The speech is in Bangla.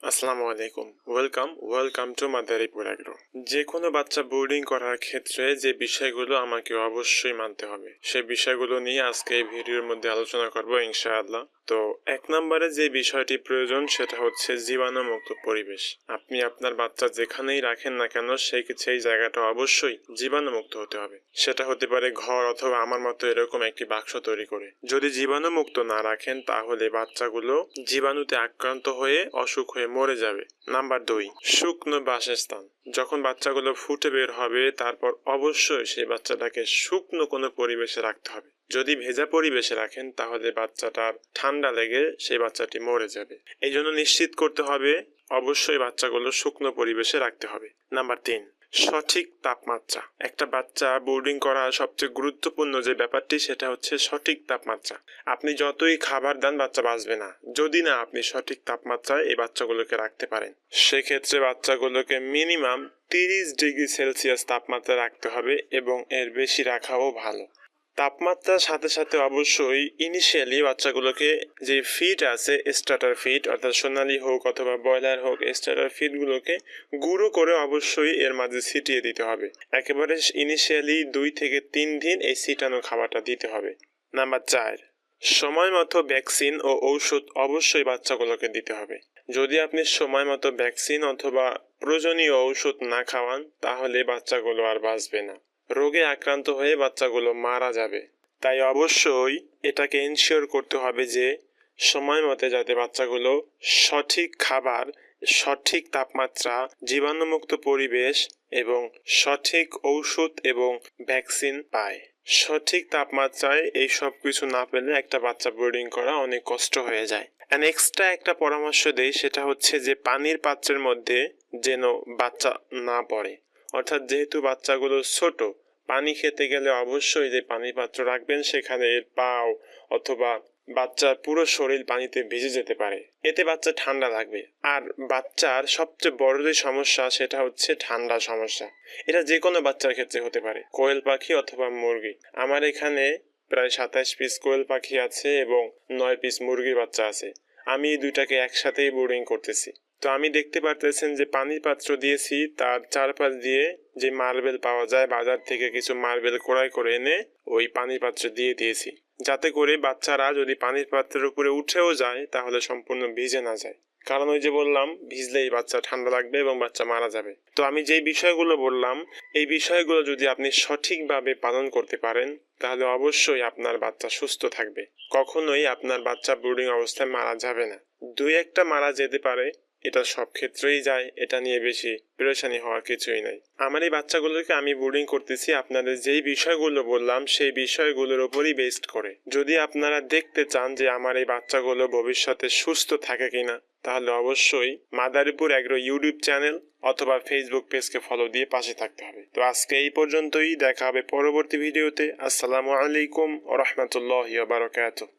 আসসালামু আলাইকুম। Welcome to Madaripur agro. যে কোনো বাচ্চা বোর্ডিং করার ক্ষেত্রে যে বিষয়গুলো আমাকে অবশ্যই মানতে হবে, সেই বিষয়গুলো নিয়ে আজকে এই ভিডিওর মধ্যে আলোচনা করব ইনশাআল্লাহ। তো এক নম্বরে যে বিষয়টি প্রয়োজন সেটা হচ্ছে জীবাণুমুক্ত পরিবেশ। আপনি আপনার বাচ্চা যেখানেই রাখেন না কেন সেই জায়গাটা অবশ্যই জীবাণুমুক্ত হতে হবে। সেটা হতে পারে ঘর অথবা আমার মতো এরকম একটি বাক্স তৈরি করে। যদি জীবাণুমুক্ত না রাখেন তাহলে বাচ্চাগুলো জীবাণুতে আক্রান্ত হয়ে অসুখ হয়ে মরে যাবে। নাম্বার 2, শুকনো বাসস্থান। যখন বাচ্চাগুলো ফুটে বের হবে তারপর অবশ্যই সেই বাচ্চাটাকে শুকনো কোনো পরিবেশে রাখতে হবে। যদি ভেজা পরিবেশে রাখেন তাহলে বাচ্চাটার ঠান্ডা লেগে সেই বাচ্চাটি মরে যাবে। এই জন্য নিশ্চিত করতে হবে অবশ্যই বাচ্চাগুলো শুকনো পরিবেশে রাখতে হবে। নাম্বার 3, সঠিক তাপমাত্রা। একটা বাচ্চা বোর্ডিং করা সবচেয়ে গুরুত্বপূর্ণ যে ব্যাপারটি সেটা হচ্ছে সঠিক তাপমাত্রা। আপনি যতই খাবার দেন বাচ্চা বাঁচবে না যদি না আপনি সঠিক তাপমাত্রায় এই বাচ্চাগুলোকে রাখতে পারেন। সেক্ষেত্রে বাচ্চাগুলোকে মিনিমাম 30 ডিগ্রি সেলসিয়াস তাপমাত্রা রাখতে হবে এবং এর বেশি রাখাও ভালো। তাপমাত্রার সাথে সাথে অবশ্যই ইনিশিয়ালি বাচ্চাগুলোকে যে ফিড আছে, স্টার্টার ফিড অর্থাৎ সোনালি হোক অথবা ব্রয়লার হোক, স্টার্টার ফিডগুলোকে গুঁড়ো করে অবশ্যই এর মাঝে ছিটিয়ে দিতে হবে। একেবারে ইনিশিয়ালি 2 থেকে 3 দিন এই ছিটানো খাবারটা দিতে হবে। নাম্বার 4, সময় মতো ভ্যাকসিন ও ঔষধ অবশ্যই বাচ্চাগুলোকে দিতে হবে। যদি আপনি সময় মতো ভ্যাকসিন অথবা প্রয়োজনীয় ঔষধ না খাওয়ান তাহলে বাচ্চাগুলো আর বাঁচবে না, রোগে আক্রান্ত হয়ে বাচ্চাগুলো মারা যাবে। তাই অবশ্যই এটাকে এনশিওর করতে হবে যে সময় মতো যাতে বাচ্চাগুলো সঠিক খাবার, সঠিক তাপমাত্রা, জীবাণুমুক্ত পরিবেশ এবং সঠিক ঔষধ এবং ভ্যাকসিন পায়। সঠিক তাপমাত্রায় এই সব কিছু না পেলে একটা বাচ্চা বোর্ডিং করা অনেক কষ্ট হয়ে যায়। এক্সট্রা একটা পরামর্শ দেই, সেটা হচ্ছে যে পানির পাত্রের মধ্যে যেন বাচ্চা না পড়ে। অর্থাৎ যেহেতু বাচ্চাগুলো ছোট, পানি খেতে গেলে অবশ্যই যে পানি পাত্র রাখবেন সেখানে এর পাও অথবা বাচ্চার পুরো শরীর পানিতে ভিজে যেতে পারে, এতে বাচ্চা ঠান্ডা লাগবে। আর বাচ্চার সবচেয়ে বড় যে সমস্যা সেটা হচ্ছে ঠান্ডা সমস্যা। এটা যে কোনো বাচ্চার ক্ষেত্রে হতে পারে, কোয়েল পাখি অথবা মুরগি। আমার এখানে প্রায় 27 পিস কোয়েল পাখি আছে এবং 9 পিস মুরগির বাচ্চা আছে। আমি এই দুইটাকে একসাথেই বোর্ডিং করতেছি। তো আমি দেখতে পারতেছেন যে পানির পাত্র দিয়েছি, তার চারপাশ দিয়ে যে মার্বেল পাওয়া যায় বাজার থেকে কিছু মার্বেল ক্রয় করে এনে ওই পানির পাত্রে দিয়ে দিয়েছি, যাতে করে বাচ্চারা যদি পানির পাত্রের উপরে উঠেও যায় তাহলে সম্পূর্ণ ভিজে না যায়। কারণ ওই যে বললাম, ভিজলেই বাচ্চা ঠান্ডা লাগবে এবং বাচ্চা মারা যাবে। তো আমি যেই বিষয়গুলো বললাম এই বিষয়গুলো যদি আপনি সঠিকভাবে পালন করতে পারেন তাহলে অবশ্যই আপনার বাচ্চা সুস্থ থাকবে। কখনোই আপনার বাচ্চা ব্রুডিং অবস্থায় মারা যাবে না। 2-1টা মারা যেতে পারে, এটা সব ক্ষেত্রেই যায়, এটা নিয়ে বেশি পেরেশানি হওয়ার কিছুই নাই। আমার এই বাচ্চাগুলোকে আমি বোর্ডিং করতেছি আপনাদের যেই বিষয়গুলো বললাম সেই বিষয়গুলোর উপরই বেসড করে। যদি আপনারা দেখতে চান যে আমার এই বাচ্চাগুলো ভবিষ্যতে সুস্থ থাকে কিনা তাহলে অবশ্যই মাদারীপুর এগ্রো ইউটিউব চ্যানেল অথবা ফেসবুক পেজকে ফলো দিয়ে পাশে থাকতে হবে। তো আজকে এই পর্যন্তই, দেখা হবে পরবর্তী ভিডিওতে। আসসালামু আলাইকুম ওয়া রাহমাতুল্লাহি ওয়া বারাকাতুহু।